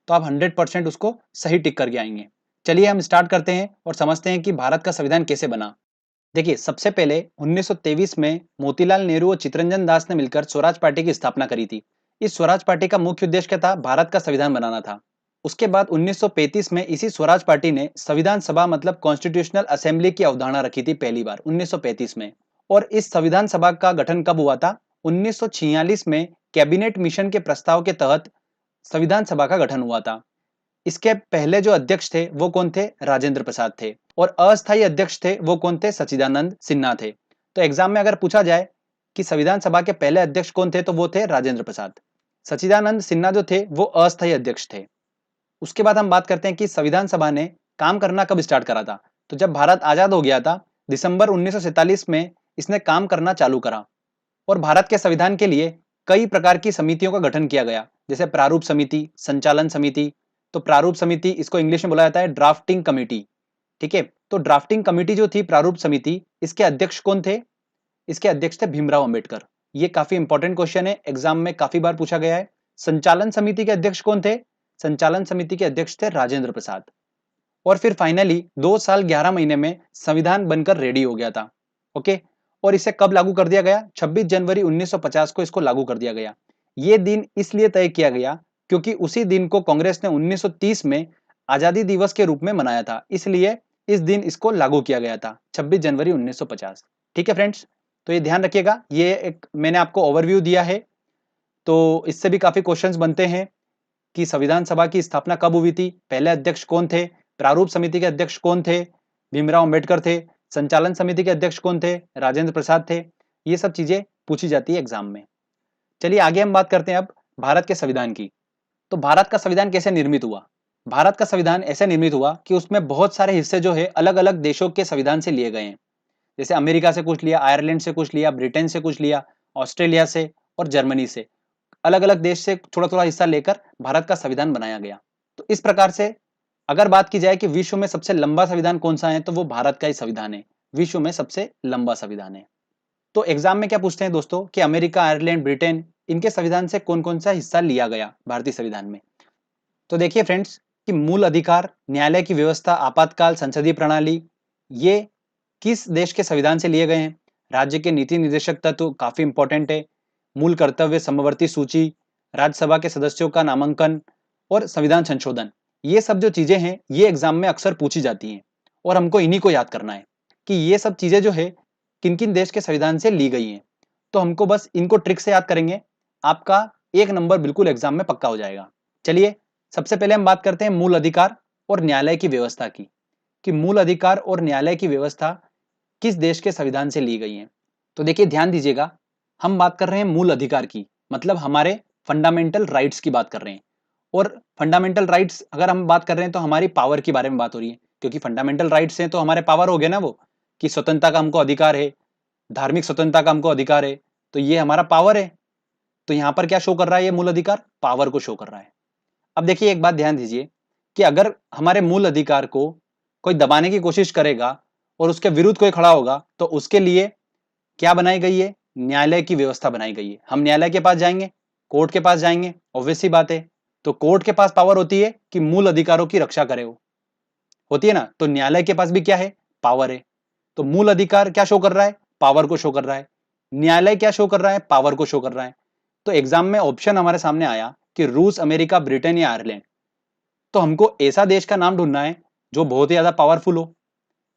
तो आप 100% उसको सही टिक करके आएंगे। चलिए हम स्टार्ट करते हैं और समझते हैं कि भारत का संविधान कैसे बना। देखिए, सबसे पहले 1923 में मोतीलाल नेहरू और चित्तरंजन दास ने मिलकर स्वराज पार्टी की स्थापना करी थी। इस स्वराज पार्टी का मुख्य उद्देश्य क्या था? भारत का संविधान बनाना था। उसके बाद 1935 में इसी स्वराज पार्टी ने संविधान सभा मतलब कॉन्स्टिट्यूशनल असेंबली की अवधारणा रखी थी पहली बार 1935 में। और इस संविधान सभा का गठन कब हुआ था? 1946 में कैबिनेट मिशन के प्रस्ताव के तहत संविधान सभा का गठन हुआ था। इसके पहले जो अध्यक्ष थे वो कौन थे? राजेंद्र प्रसाद थे। और अस्थायी अध्यक्ष थे वो कौन थे? सच्चिदानंद सिन्हा थे। तो एग्जाम में अगर पूछा जाए कि संविधान सभा के पहले अध्यक्ष कौन थे, तो वो थे राजेंद्र प्रसाद। सच्चिदानंद सिन्हा जो थे वो अस्थायी अध्यक्ष थे। उसके बाद हम बात करते हैं कि संविधान सभा ने काम करना कब स्टार्ट करा था। तो जब भारत आजाद हो गया था, दिसंबर 1947 में इसने काम करना चालू करा। और भारत के संविधान के लिए कई प्रकार की समितियों का गठन किया गया, जैसे प्रारूप समिति, संचालन समिति। तो प्रारूप समिति, इसको इंग्लिश में बोला जाता है ड्राफ्टिंग कमेटी। ठीक है, तो ड्राफ्टिंग कमेटी जो थी प्रारूप समिति, इसके अध्यक्ष कौन थे? इसके अध्यक्ष थे भीमराव अंबेडकर। ये काफी इंपॉर्टेंट क्वेश्चन है, एग्जाम में काफी बार पूछा गया है। संचालन समिति के अध्यक्ष कौन थे? संचालन समिति के अध्यक्ष थे राजेंद्र प्रसाद। और फिर फाइनली 2 साल 11 महीने में संविधान बनकर रेडी हो गया था। ओके, और इसे कब लागू कर दिया गया? 26 जनवरी 1950 को इसको लागू कर दिया गया। ये दिन इसलिए तय किया गया क्योंकि उसी दिन को कांग्रेस ने 1930 में आजादी दिवस के रूप में मनाया था, इसलिए इस दिन इसको लागू किया गया था, 26 जनवरी 1950। ठीक है फ्रेंड्स, तो ये ध्यान रखिएगा। ये एक मैंने आपको ओवरव्यू दिया है, तो इससे भी काफी क्वेश्चंस बनते हैं कि संविधान सभा की स्थापना कब हुई थी, पहले अध्यक्ष कौन थे, प्रारूप समिति के अध्यक्ष कौन थे, भीमराव अंबेडकर थे, संचालन समिति के अध्यक्ष कौन थे, राजेंद्र प्रसाद थे। ये सब चीजें पूछी जाती है एग्जाम में। चलिए आगे हम बात करते हैं अब भारत के संविधान की। तो भारत का संविधान कैसे निर्मित हुआ? भारत का संविधान ऐसे निर्मित हुआ कि उसमें बहुत सारे हिस्से जो है अलग अलग देशों के संविधान से लिए गए हैं। जैसे अमेरिका से कुछ लिया, आयरलैंड से कुछ लिया, ब्रिटेन से कुछ लिया, ऑस्ट्रेलिया से और जर्मनी से, अलग अलग देश से थोड़ा थोड़ा हिस्सा लेकर भारत का संविधान बनाया गया। तो इस प्रकार से अगर बात की जाए कि विश्व में सबसे लंबा संविधान कौन सा है, तो वो भारत का ही संविधान है, विश्व में सबसे लंबा संविधान है। तो एग्जाम में क्या पूछते हैं दोस्तों कि अमेरिका, आयरलैंड, ब्रिटेन, इनके संविधान से कौन कौन सा हिस्सा लिया गया भारतीय संविधान में। तो देखिए फ्रेंड्स कि मूल अधिकार, न्यायालय की व्यवस्था, आपातकाल, संसदीय प्रणाली, ये किस देश के संविधान से लिए गए हैं? राज्य के नीति निर्देशक तत्व काफी इंपॉर्टेंट है, मूल कर्तव्य, समवर्ती सूची, राज्यसभा के सदस्यों का नामांकन और संविधान संशोधन, ये सब जो चीजें हैं ये एग्जाम में अक्सर पूछी जाती हैं और हमको इन्हीं को याद करना है कि ये सब चीजें जो है किन किन देश के संविधान से ली गई हैं। तो हमको बस इनको ट्रिक से याद करेंगे, आपका 1 नंबर बिल्कुल एग्जाम में पक्का हो जाएगा। चलिए सबसे पहले हम बात करते हैं मूल अधिकार और न्यायालय की व्यवस्था की, कि मूल अधिकार और न्यायालय की व्यवस्था किस देश के संविधान से ली गई है। तो देखिए ध्यान दीजिएगा, हम बात कर रहे हैं मूल अधिकार की, मतलब हमारे फंडामेंटल राइट्स की बात कर रहे हैं। और फंडामेंटल राइट्स अगर हम बात कर रहे हैं तो हमारी पावर के बारे में बात हो रही है, क्योंकि फंडामेंटल राइट्स हैं तो हमारे पावर हो गए ना वो, कि स्वतंत्रता का हमको अधिकार है, धार्मिक स्वतंत्रता का हमको अधिकार है, तो ये हमारा पावर है। तो यहाँ पर क्या शो कर रहा है? ये मूल अधिकार पावर को शो कर रहा है। अब देखिए एक बात ध्यान दीजिए कि अगर हमारे मूल अधिकार को कोई दबाने की कोशिश करेगा और उसके विरुद्ध कोई खड़ा होगा, तो उसके लिए क्या बनाई गई है? न्यायालय की व्यवस्था बनाई गई है। हम न्यायालय के पास जाएंगे, कोर्ट के पास जाएंगे, ऑब्वियस सी बात है। तो कोर्ट के पास पावर होती है कि मूल अधिकारों की रक्षा करे, वो होती है ना। तो न्यायालय के पास भी क्या है? पावर है। तो मूल अधिकार क्या शो कर रहा है? पावर को शो कर रहा है। न्यायालय क्या शो कर रहा है? पावर को शो कर रहा है। तो एग्जाम में ऑप्शन हमारे सामने आया कि रूस, अमेरिका, ब्रिटेन या आयरलैंड। तो हमको ऐसा देश का नाम ढूंढना है जो बहुत ही ज्यादा पावरफुल हो।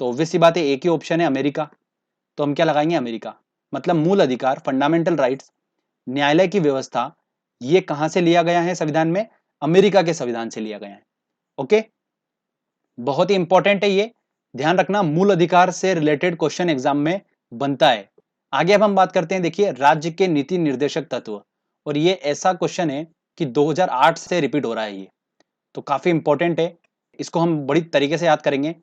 तो ऑब्वियस सी बात है, एक ही ऑप्शन है अमेरिका। तो हम क्या लगाएंगे? अमेरिका। मतलब मूल अधिकार, फंडामेंटल राइट्स, न्यायालय की व्यवस्था, ये कहां से लिया गया है संविधान में? अमेरिका के संविधान से लिया गया है। ओके, बहुत ही इंपॉर्टेंट है ये, ध्यान रखना, मूल अधिकार से रिलेटेड क्वेश्चन एग्जाम में बनता है। आगे अब हम बात करते हैं, देखिए राज्य के नीति निर्देशक तत्व, और ये ऐसा क्वेश्चन है कि 2008 से रिपीट हो रहा है ये, तो काफी इंपॉर्टेंट है, इसको हम बड़ी तरीके से याद करेंगे।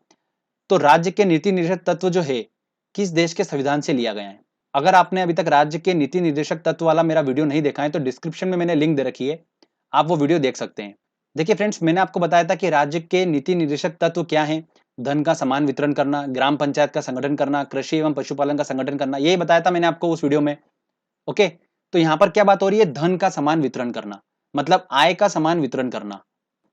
तो राज्य के नीति निर्देशक तत्व जो है किस देश के संविधान से लिया गया है? अगर आपने अभी तक राज्य के नीति निर्देशक तत्व वाला मेरा वीडियो नहीं देखा है तो डिस्क्रिप्शन में मैंने लिंक दे रखी है, आप वो वीडियो देख सकते हैं। देखिए फ्रेंड्स, मैंने आपको बताया था कि राज्य के नीति निर्देशक तत्व क्या है। धन का समान वितरण करना, ग्राम पंचायत का संगठन करना, कृषि एवं पशुपालन का संगठन करना, यही बताया था मैंने आपको उस वीडियो में। ओके, तो यहाँ पर क्या बात हो रही है? धन का समान वितरण करना, मतलब आय का समान वितरण करना।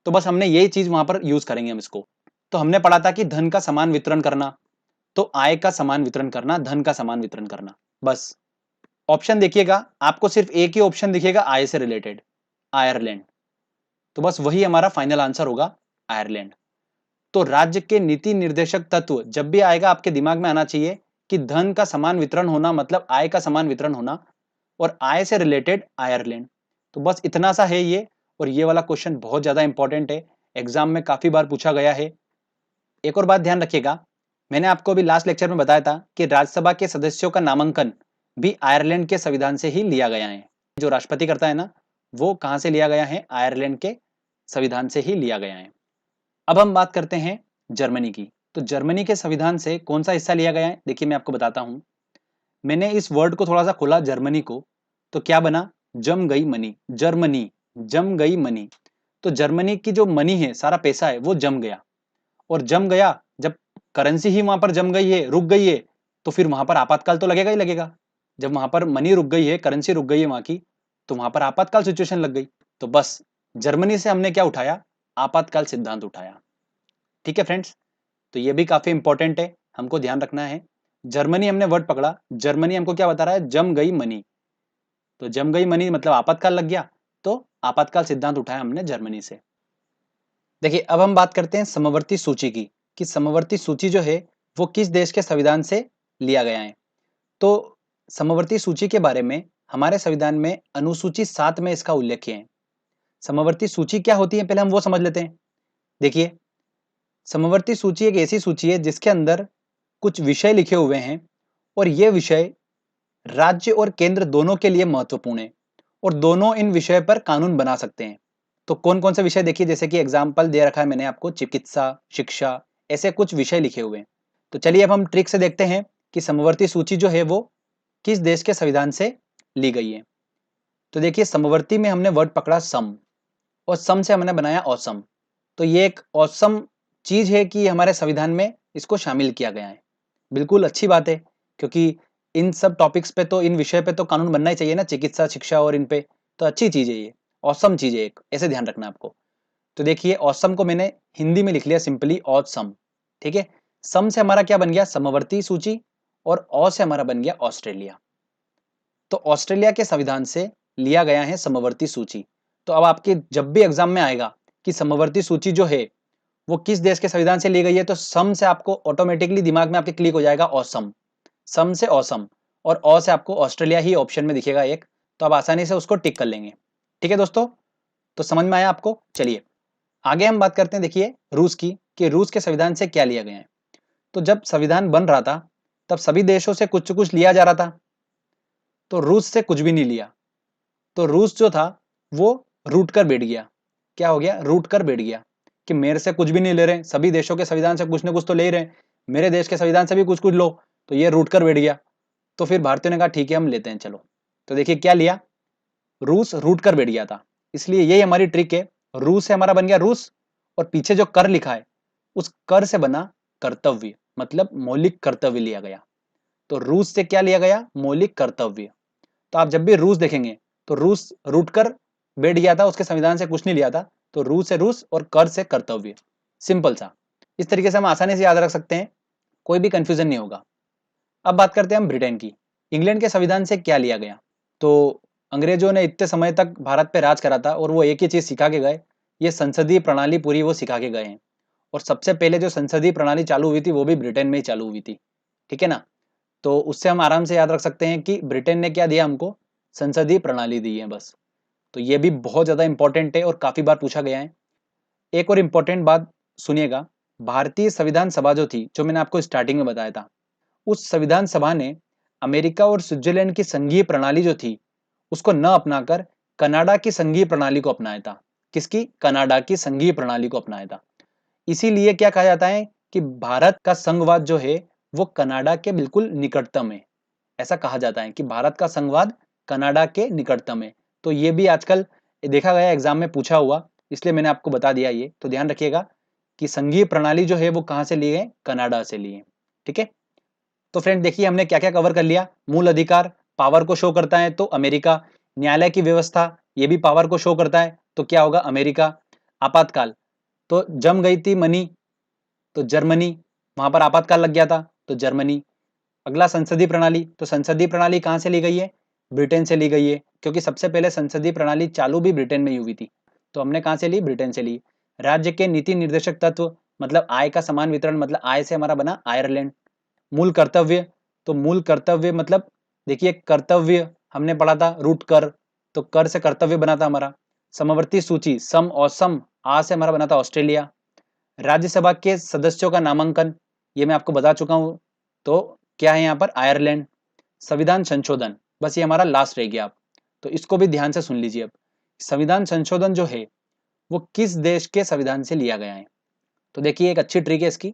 तो बस हमने यही चीज वहां पर यूज करेंगे हम इसको। तो हमने पढ़ा था कि धन का समान वितरण करना, तो आय का समान वितरण करना, धन का समान वितरण करना। बस ऑप्शन देखिएगा, आपको सिर्फ एक ही ऑप्शन दिखेगा आय से रिलेटेड, आयरलैंड। तो बस वही हमारा फाइनल आंसर होगा, आयरलैंड। तो राज्य के नीति निर्देशक तत्व जब भी आएगा आपके दिमाग में आना चाहिए कि धन का समान वितरण होना मतलब आय का समान वितरण होना, और आय से रिलेटेड आयरलैंड। तो बस इतना सा है ये, और ये वाला क्वेश्चन बहुत ज्यादा इंपॉर्टेंट है, एग्जाम में काफी बार पूछा गया है। एक और बात ध्यान रखिएगा, मैंने आपको अभी लास्ट लेक्चर में बताया था कि राज्यसभा के सदस्यों का नामांकन भी आयरलैंड के संविधान से ही लिया गया है। जो राष्ट्रपति करता है ना, वो कहां से लिया गया है, आयरलैंड के संविधान से ही लिया गया है। अब हम बात करते हैं जर्मनी की। तो जर्मनी के संविधान से कौन सा हिस्सा लिया गया है, देखिए मैं आपको बताता हूं। मैंने इस वर्ड को थोड़ा सा खोला, जर्मनी को, तो क्या बना, जम गई मनी, जर्मनी, जम गई मनी। तो जर्मनी की जो मनी है, सारा पैसा है, वो जम गया। और जम गया, जब करेंसी ही वहां पर जम गई है, रुक गई है, तो फिर वहां पर आपातकाल तो लगेगा ही लगेगा। जब वहां पर मनी रुक गई है, करेंसी रुक गई है वहां की, तो वहां पर आपातकाल सिचुएशन लग गई। तो बस जर्मनी से हमने क्या उठाया, आपातकाल सिद्धांत उठाया। ठीक है फ्रेंड्स, तो ये भी काफी इंपॉर्टेंट है, हमको ध्यान रखना है। जर्मनी हमने वर्ड पकड़ा, जर्मनी हमको क्या बता रहा है, जम गई मनी। तो जम गई मनी मतलब आपातकाल लग गया, तो आपातकाल सिद्धांत उठाया हमने जर्मनी से। देखिए अब हम बात करते हैं समवर्ती सूची की, कि समवर्ती सूची जो है वो किस देश के संविधान से लिया गया है। तो समवर्ती सूची के बारे में हमारे संविधान में अनुसूची 7 में इसका उल्लेख है। समवर्ती सूची क्या होती है, पहले हम वो समझ लेते हैं। देखिए समवर्ती सूची एक ऐसी सूची है जिसके अंदर कुछ विषय लिखे हुए हैं, और ये विषय राज्य और केंद्र दोनों के लिए महत्वपूर्ण है, और दोनों इन विषय पर कानून बना सकते हैं। तो कौन कौन से विषय, देखिए जैसे कि एग्जाम्पल दे रखा है मैंने आपको, चिकित्सा, शिक्षा, ऐसे कुछ विषय लिखे हुए हैं। तो चलिए अब हम ट्रिक से देखते हैं कि समवर्ती सूची जो है वो किस देश के संविधान से ली गई है। तो देखिए समवर्ती में हमने वर्ड पकड़ा सम, और सम से हमने बनाया औसम। तो ये एक औसम चीज है कि हमारे संविधान में इसको शामिल किया गया है। बिल्कुल अच्छी बात है, क्योंकि इन सब टॉपिक्स पे तो, इन विषय पे तो कानून बनना ही चाहिए ना, चिकित्सा, शिक्षा और इन पे। तो अच्छी चीज है ये, औसम चीज है एक, ऐसे ध्यान रखना आपको। तो देखिए औसम को मैंने हिंदी में लिख लिया सिंपली औसम। ठीक है, सम से हमारा क्या बन गया, समवर्ती सूची, और औ से हमारा बन गया ऑस्ट्रेलिया। तो ऑस्ट्रेलिया के संविधान से लिया गया है समवर्ती सूची। तो अब आपके जब भी एग्जाम में आएगा कि समवर्ती सूची जो है वो किस देश के संविधान से ली गई है, तो सम से आपको ऑटोमेटिकली दिमाग में आपके क्लिक हो जाएगा ऑसम, सम से ऑसम, और ऑ से आपको ऑस्ट्रेलिया ही ऑप्शन में दिखेगा एक। तो आप आसानी से उसको टिक कर लेंगे। ठीक है दोस्तों, तो समझ में आया आपको। चलिए आगे हम बात करते हैं, देखिए रूस की, कि रूस के संविधान से क्या लिया गया है। तो जब संविधान बन रहा था तब सभी देशों से कुछ कुछ लिया जा रहा था, तो रूस से कुछ भी नहीं लिया। तो रूस जो था वो रूट कर बैठ गया। क्या हो गया, रूट कर बैठ गया, कि मेरे से कुछ भी नहीं ले रहे, सभी देशों के संविधान से कुछ ना कुछ तो ले ही रहे हैं, मेरे देश के संविधान से भी कुछ कुछ लो। तो ये रूट कर बैठ गया। तो फिर भारतीयों ने कहा ठीक है हम लेते हैं चलो। तो देखिए क्या लिया, रूस रूट कर बैठ गया था, इसलिए यही हमारी ट्रिक है। रूस से हमारा बन गया रूस, और पीछे जो कर लिखा है उस कर से बना कर्तव्य, मतलब मौलिक कर्तव्य लिया गया। तो रूस से क्या लिया गया, मौलिक कर्तव्य। तो आप जब भी रूस देखेंगे तो रूस रूट कर बैठ गया था, उसके संविधान से कुछ नहीं लिया था। तो रूस से रूस और कर से कर्तव्य, सिंपल सा। इस तरीके से हम आसानी से याद रख सकते हैं, कोई भी कंफ्यूजन नहीं होगा। अब बात करते हैं हम ब्रिटेन की। इंग्लैंड के संविधान से क्या लिया गया। तो अंग्रेजों ने इतने समय तक भारत पे राज करा था, और वो एक ही चीज सिखा के गए, ये संसदीय प्रणाली पूरी वो सिखा के गए हैं। और सबसे पहले जो संसदीय प्रणाली चालू हुई थी वो भी ब्रिटेन में ही चालू हुई थी। ठीक है ना, तो उससे हम आराम से याद रख सकते हैं कि ब्रिटेन ने क्या दिया हमको, संसदीय प्रणाली दी है बस। तो ये भी बहुत ज्यादा इंपॉर्टेंट है और काफी बार पूछा गया है। एक और इम्पोर्टेंट बात सुनिएगा, भारतीय संविधान सभा जो थी, जो मैंने आपको स्टार्टिंग में बताया था, उस संविधान सभा ने अमेरिका और स्विट्जरलैंड की संघीय प्रणाली जो थी उसको न अपनाकर कनाडा की संघीय प्रणाली को अपनाया था। किसकी, कनाडा की संघीय प्रणाली को अपनाया था। इसीलिए क्या कहा जाता है कि भारत का संघवाद जो है वो कनाडा के बिल्कुल निकटतम है। ऐसा कहा जाता है कि भारत का संघवाद कनाडा के निकटतम है। तो ये भी आजकल देखा गया एग्जाम में पूछा हुआ, इसलिए मैंने आपको बता दिया ये। तो ध्यान रखिएगा कि संघीय प्रणाली जो है वो कहाँ से ली है, कनाडा से ली है। ठीक है, तो फ्रेंड देखिए हमने क्या क्या कवर कर लिया। मूल अधिकार पावर को शो करता है तो अमेरिका, न्यायालय की व्यवस्था ये भी पावर को शो करता है तो क्या होगा, अमेरिका। आपातकाल, तो जम गई थी मनी, तो जर्मनी, वहां पर आपातकाल लग गया था तो जर्मनी। अगला संसदीय प्रणाली, तो संसदीय प्रणाली कहां से ली गई है? ब्रिटेन से ली गई है, क्योंकि सबसे पहले संसदीय प्रणाली चालू भी ब्रिटेन में ही हुई थी, तो हमने कहां से ली? ब्रिटेन से ली। राज्य के नीति निर्देशक तत्व, मतलब आय का समान वितरण, मतलब आय से हमारा बना आयरलैंड। मूल कर्तव्य, तो मूल कर्तव्य मतलब देखिए कर्तव्य हमने पढ़ा था रूट कर, तो कर से कर्तव्य बना था हमारा। समवर्ती सूची, सम और सम, आ से हमारा बना था ऑस्ट्रेलिया। राज्यसभा के सदस्यों का नामांकन, ये मैं आपको बता चुका हूं, तो क्या है यहाँ पर? आयरलैंड। संविधान संशोधन, बस ये हमारा लास्ट रह गया। अब तो इसको भी ध्यान से सुन लीजिए। अब संविधान संशोधन जो है वो किस देश के संविधान से लिया गया है? तो देखिए एक अच्छी ट्रिक है इसकी।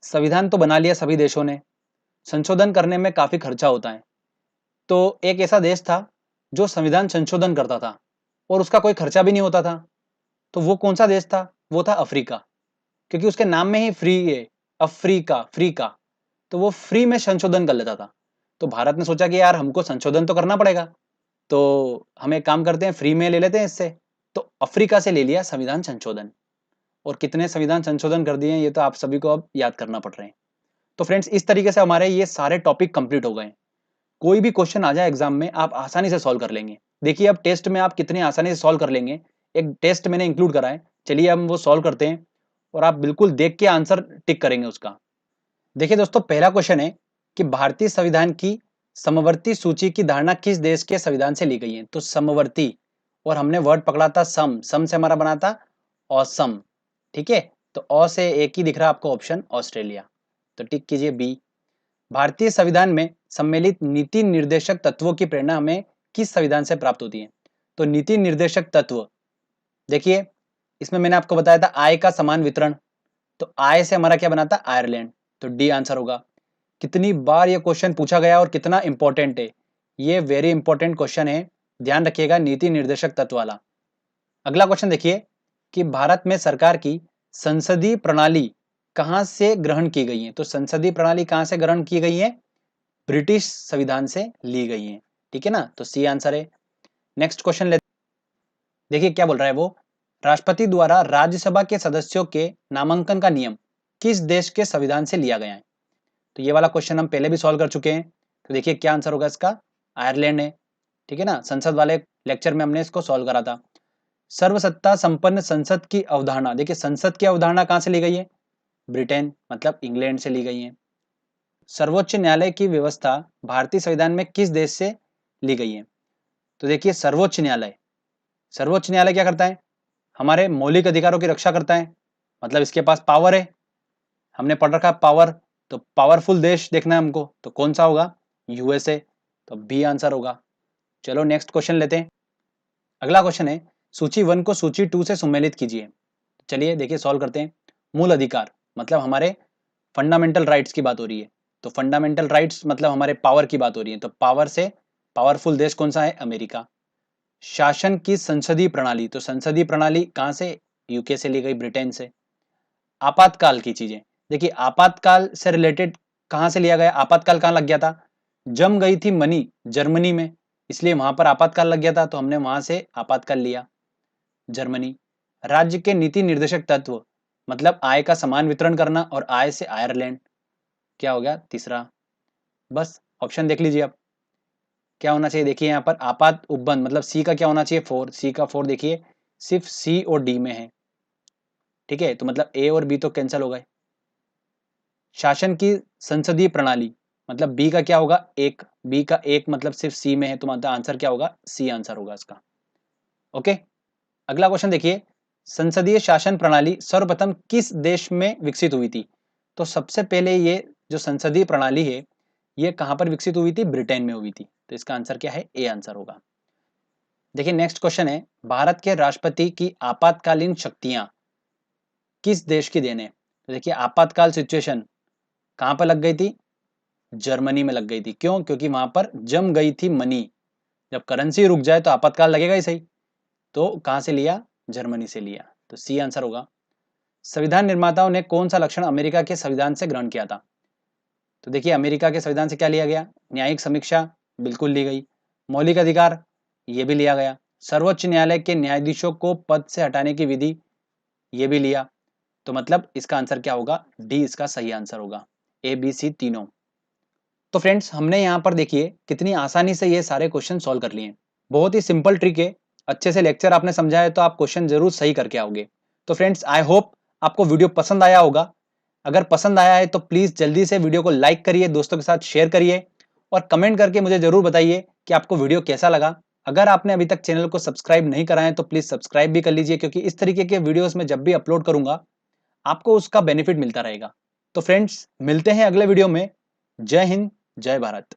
संविधान तो बना लिया सभी देशों ने, संशोधन करने में काफी खर्चा होता है, तो एक ऐसा देश था जो संविधान संशोधन करता था और उसका कोई खर्चा भी नहीं होता था। तो वो कौन सा देश था? वो था अफ्रीका, क्योंकि उसके नाम में ही फ्री है, अफ्रीका, फ्री का, तो वो फ्री में संशोधन कर लेता था। तो भारत ने सोचा कि यार हमको संशोधन तो करना पड़ेगा, तो हम एक काम करते हैं, फ्री में ले लेते हैं इससे। तो अफ्रीका से ले लिया संविधान संशोधन, और कितने संविधान संशोधन कर दिए हैं ये तो आप सभी को अब याद करना पड़ रहे हैं। तो फ्रेंड्स इस तरीके से हमारे ये सारे टॉपिक कंप्लीट हो गए। कोई भी क्वेश्चन आ जाए एग्जाम में आप आसानी से सॉल्व कर लेंगे। देखिए अब टेस्ट में आप कितनी आसानी से सॉल्व कर लेंगे, एक टेस्ट मैंने इंक्लूड करा है, चलिए हम वो सॉल्व करते हैं और आप बिल्कुल देख के आंसर टिक करेंगे उसका। देखिए दोस्तों पहला क्वेश्चन है कि भारतीय संविधान की समवर्ती सूची की धारणा किस देश के संविधान से ली गई है? तो समवर्ती, और हमने वर्ड पकड़ा था सम, सम से हमारा बना था ऑसम, ठीक है। तो अ से एक ही दिख रहा है आपको ऑप्शन, ऑस्ट्रेलिया, तो टिक कीजिए बी। भारतीय संविधान में सम्मिलित नीति निर्देशक तत्वों की प्रेरणा हमें किस संविधान से प्राप्त होती है? तो नीति निर्देशक तत्व, देखिए इसमें मैंने आपको बताया था आय का समान वितरण, तो आय से हमारा क्या बना था? आयरलैंड, तो डी आंसर होगा। कितनी बार ये क्वेश्चन पूछा गया और कितना इंपॉर्टेंट है, ये वेरी इंपॉर्टेंट क्वेश्चन है, ध्यान रखिएगा, नीति निर्देशक तत्व वाला। अगला क्वेश्चन देखिए कि भारत में सरकार की संसदीय प्रणाली कहां से ग्रहण की गई है? तो संसदीय प्रणाली कहां से ग्रहण की गई है? ब्रिटिश संविधान से ली गई है, ठीक है ना, तो सी आंसर है। नेक्स्ट क्वेश्चन लेते, देखिए क्या बोल रहा है वो, राष्ट्रपति द्वारा राज्यसभा के सदस्यों के नामांकन का नियम किस देश के संविधान से लिया गया है? तो ये वाला क्वेश्चन हम पहले भी सॉल्व कर चुके हैं, तो देखिए क्या आंसर होगा इसका? आयरलैंड है, ठीक है ना, संसद वाले लेक्चर में हमने इसको सॉल्व करा था। सर्वसत्ता संपन्न संसद की अवधारणा, देखिए संसद की अवधारणा कहां से ली गई है? ब्रिटेन, मतलब इंग्लैंड से ली गई है। सर्वोच्च न्यायालय की व्यवस्था भारतीय संविधान में किस देश से ली गई है? तो देखिए सर्वोच्च न्यायालय, सर्वोच्च न्यायालय क्या करता है? हमारे मौलिक अधिकारों की रक्षा करता है, मतलब इसके पास पावर है, हमने पढ़ रखा है पावर, तो पावरफुल देश देखना है हमको, तो कौन सा होगा? यूएसए, तो बी आंसर होगा। चलो नेक्स्ट क्वेश्चन लेते हैं। अगला क्वेश्चन है सूची 1 को सूची 2 से सम्मिलित कीजिए। चलिए देखिए सॉल्व करते हैं। मूल अधिकार मतलब हमारे फंडामेंटल राइट्स की बात हो रही है, तो फंडामेंटल राइट्स मतलब हमारे पावर की बात हो रही है, तो पावर से पावरफुल देश कौन सा है? अमेरिका। शासन की संसदीय प्रणाली, तो संसदीय प्रणाली कहां से? यूके से ली गई, ब्रिटेन से। आपातकाल की चीजें, देखिए आपातकाल से रिलेटेड कहां से लिया गया? आपातकाल कहां लग गया था? जम गई थी मनी, जर्मनी में, इसलिए वहां पर आपातकाल लग गया था, तो हमने वहां से आपातकाल लिया, जर्मनी। राज्य के नीति निर्देशक तत्व मतलब आय का समान वितरण करना, और आय से आयरलैंड, क्या हो गया? तीसरा। बस ऑप्शन देख लीजिए आप क्या होना चाहिए। देखिए यहाँ पर आपात उपबंध मतलब सी का क्या होना चाहिए? 4, सी का 4, देखिए सिर्फ सी और डी में है, ठीक है, तो मतलब ए और बी तो कैंसिल हो गए। शासन की संसदीय प्रणाली मतलब बी का क्या होगा? एक, बी का एक मतलब सिर्फ सी में है, तो मतलब आंसर क्या होगा? सी आंसर होगा इसका। ओके, अगला क्वेश्चन देखिए, संसदीय शासन प्रणाली सर्वप्रथम किस देश में विकसित हुई थी? तो सबसे पहले ये जो संसदीय प्रणाली है ये कहां पर विकसित हुई थी? ब्रिटेन में हुई थी, तो इसका आंसर क्या है? ए आंसर होगा। देखिए नेक्स्ट क्वेश्चन है, भारत के राष्ट्रपति की आपातकालीन शक्तियां किस देश की देन है? तो देखिए आपातकाल सिचुएशन कहां पर लग गई थी? जर्मनी में लग गई थी। क्यों? क्योंकि वहां पर जम गई थी मनी, जब करेंसी रुक जाए तो आपातकाल लगेगा ही सही, तो कहां से लिया? जर्मनी से लिया, तो सी आंसर होगा। संविधान निर्माताओं ने कौन सा लक्षण अमेरिका के संविधान से ग्रहण किया था? तो देखिए अमेरिका के संविधान से क्या लिया गया? न्यायिक समीक्षा, बिल्कुल ली गई। मौलिक अधिकार, ये भी लिया गया। सर्वोच्च न्यायालय के न्यायाधीशों को पद से हटाने की विधि, ये भी लिया। तो मतलब इसका आंसर क्या होगा? डी इसका सही आंसर होगा। ए बी सी तीनों। तो फ्रेंड्स हमने यहाँ पर देखिए कितनी आसानी से ये सारे क्वेश्चन सॉल्व कर लिए। बहुत ही सिंपल ट्रिक है। अच्छे से लेक्चर आपने समझा है तो आप क्वेश्चन जरूर सही करके आओगे। तो फ्रेंड्स आई होप आपको वीडियो पसंद आया होगा। अगर पसंद आया है तो प्लीज जल्दी से वीडियो को लाइक करिए, दोस्तों के साथ शेयर करिए और कमेंट करके मुझे जरूर बताइए कि आपको वीडियो कैसा लगा। अगर आपने अभी तक चैनल को सब्सक्राइब नहीं करा है तो प्लीज सब्सक्राइब भी कर लीजिए, क्योंकि इस तरीके के वीडियोस में जब भी अपलोड करूंगा आपको उसका बेनिफिट मिलता रहेगा। तो फ्रेंड्स मिलते हैं अगले वीडियो में। जय हिंद, जय भारत।